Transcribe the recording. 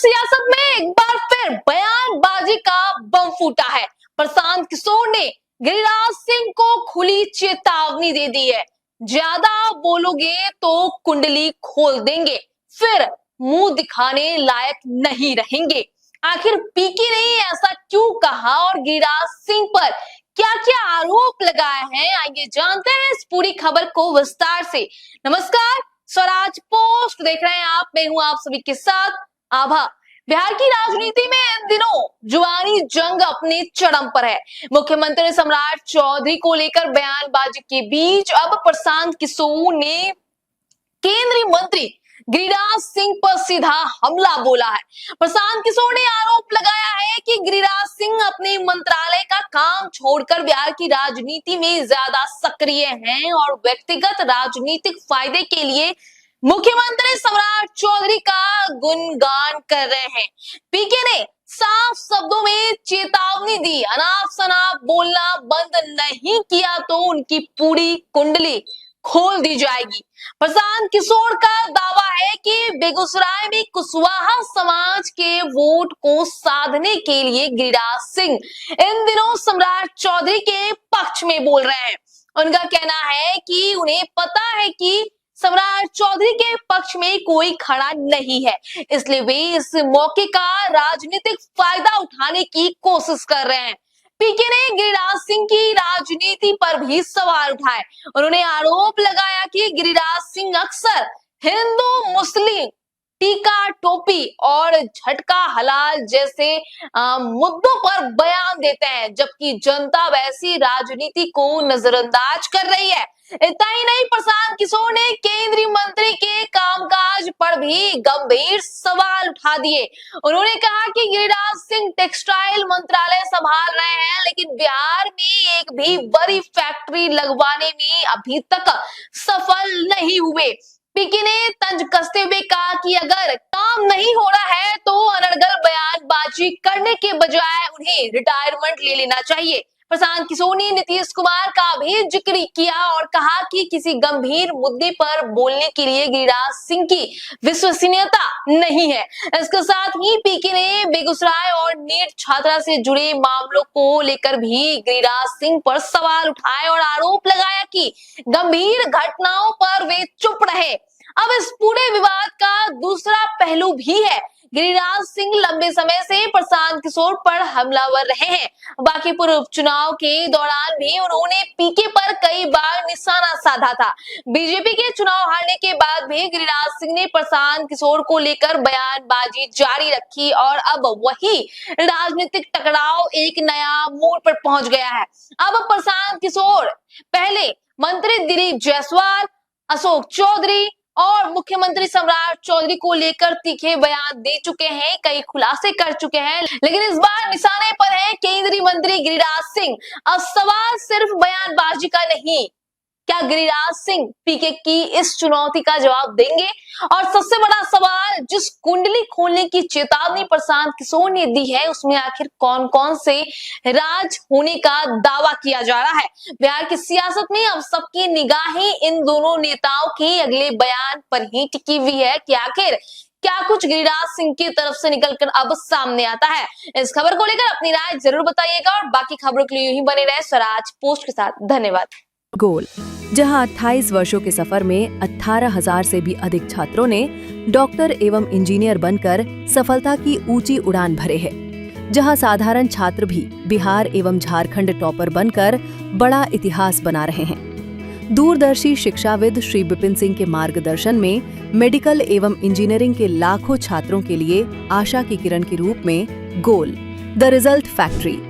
सियासत में एक बार फिर बयानबाजी का बम फूटा है। प्रशांत किशोर ने गिरिराज सिंह को खुली चेतावनी दे दी है, ज्यादा बोलोगे तो कुंडली खोल देंगे, फिर मुंह दिखाने लायक नहीं रहेंगे। आखिर पीके ने ऐसा क्यों कहा और गिरिराज सिंह पर क्या क्या आरोप लगाए हैं, आइए जानते हैं इस पूरी खबर को विस्तार से। नमस्कार, स्वराज पोस्ट देख रहे हैं आप, मैं हूं आप सभी के साथ आभा। बिहार की राजनीति में इन दिनों जुबानी जंग अपने चरम पर है। मुख्यमंत्री सम्राट चौधरी को लेकर बयानबाजी के बीच अब प्रशांत किशोर ने केंद्रीय मंत्री गिरिराज सिंह पर सीधा हमला बोला है। प्रशांत किशोर ने आरोप लगाया है कि गिरिराज सिंह अपने मंत्रालय का काम छोड़कर बिहार की राजनीति में ज्यादा सक्रिय हैं और व्यक्तिगत राजनीतिक फायदे के लिए मुख्यमंत्री सम्राट चौधरी का गुणगान कर रहे हैं। पीके ने साफ शब्दों में चेतावनी दी, अनाप शनाप बोलना बंद नहीं किया तो उनकी पूरी कुंडली खोल दी जाएगी। प्रशांत किशोर का दावा है कि बेगूसराय में कुशवाहा समाज के वोट को साधने के लिए गिरिराज सिंह इन दिनों सम्राट चौधरी के पक्ष में बोल रहे हैं। उनका कहना है कि उन्हें पता है कि सम्राट चौधरी के पक्ष में कोई खड़ा नहीं है, इसलिए वे इस मौके का राजनीतिक फायदा उठाने की कोशिश कर रहे हैं। पीके ने गिरिराज सिंह की राजनीति पर भी सवाल उठाए। उन्होंने आरोप लगाया कि गिरिराज सिंह अक्सर हिंदू मुस्लिम टीका टोपी और झटका हलाल जैसे मुद्दों पर बयान देते हैं, जबकि जनता वैसी राजनीति को नजरअंदाज कर रही है। इतना ही नहीं, प्रशांत किशोर ने केंद्रीय मंत्री के कामकाज पर भी गंभीर सवाल उठा दिए। उन्होंने कहा कि गिरिराज सिंह टेक्सटाइल मंत्रालय संभाल रहे हैं, लेकिन बिहार में एक भी बड़ी फैक्ट्री लगवाने में अभी तक सफल नहीं हुए। पीके ने तंज कसते हुए कहा कि अगर काम नहीं हो रहा है तो अनर्गल बयानबाजी करने के बजाय उन्हें रिटायरमेंट ले लेना चाहिए। प्रशांत किशोर ने नीतीश कुमार का भी जिक्र किया और कहा कि किसी गंभीर मुद्दे पर बोलने के लिए गिरिराज सिंह की विश्वसनीयता नहीं है। इसके साथ ही पीके ने बेगूसराय और नीट छात्रा से जुड़े मामलों को लेकर भी गिरिराज सिंह पर सवाल उठाए और आरोप लगाया कि गंभीर घटनाओं पर वे चुप रहे। अब इस पूरे विवाद का दूसरा पहलू भी है। गिरिराज सिंह लंबे समय से प्रशांत किशोर पर हमलावर रहे हैं। बांकीपुर उपचुनाव के दौरान भी उन्होंने पीके पर कई बार निशाना साधा था। बीजेपी के चुनाव हारने के बाद भी गिरिराज सिंह ने प्रशांत किशोर को लेकर बयानबाजी जारी रखी और अब वही राजनीतिक टकराव एक नया मोड़ पर पहुंच गया है। अब प्रशांत किशोर पहले मंत्री दिलीप जायसवाल, अशोक चौधरी और मुख्यमंत्री सम्राट चौधरी को लेकर तीखे बयान दे चुके हैं, कई खुलासे कर चुके हैं, लेकिन इस बार निशाने पर है केंद्रीय मंत्री गिरिराज सिंह। अब सवाल सिर्फ बयानबाजी का नहीं, क्या गिरिराज सिंह पीके की इस चुनौती का जवाब देंगे? और सबसे बड़ा सवाल, जिस कुंडली खोलने की चेतावनी प्रशांत किशोर ने दी है, उसमें आखिर कौन कौन से राज होने का दावा किया जा रहा है? बिहार की सियासत में अब सबकी निगाहें इन दोनों नेताओं के अगले बयान पर ही टिकी हुई है कि आखिर क्या कुछ गिरिराज सिंह की तरफ से निकलकर अब सामने आता है। इस खबर को लेकर अपनी राय जरूर बताइएगा और बाकी खबरों के लिए यूं ही बने रहे स्वराज पोस्ट के साथ। धन्यवाद। गोल, जहां 28 वर्षों के सफर में 18,000 से भी अधिक छात्रों ने डॉक्टर एवं इंजीनियर बनकर सफलता की ऊंची उड़ान भरे हैं, जहां साधारण छात्र भी बिहार एवं झारखंड टॉपर बनकर बड़ा इतिहास बना रहे हैं। दूरदर्शी शिक्षाविद श्री विपिन सिंह के मार्गदर्शन में मेडिकल एवं इंजीनियरिंग के लाखों छात्रों के लिए आशा की किरण के रूप में गोल, द रिजल्ट फैक्ट्री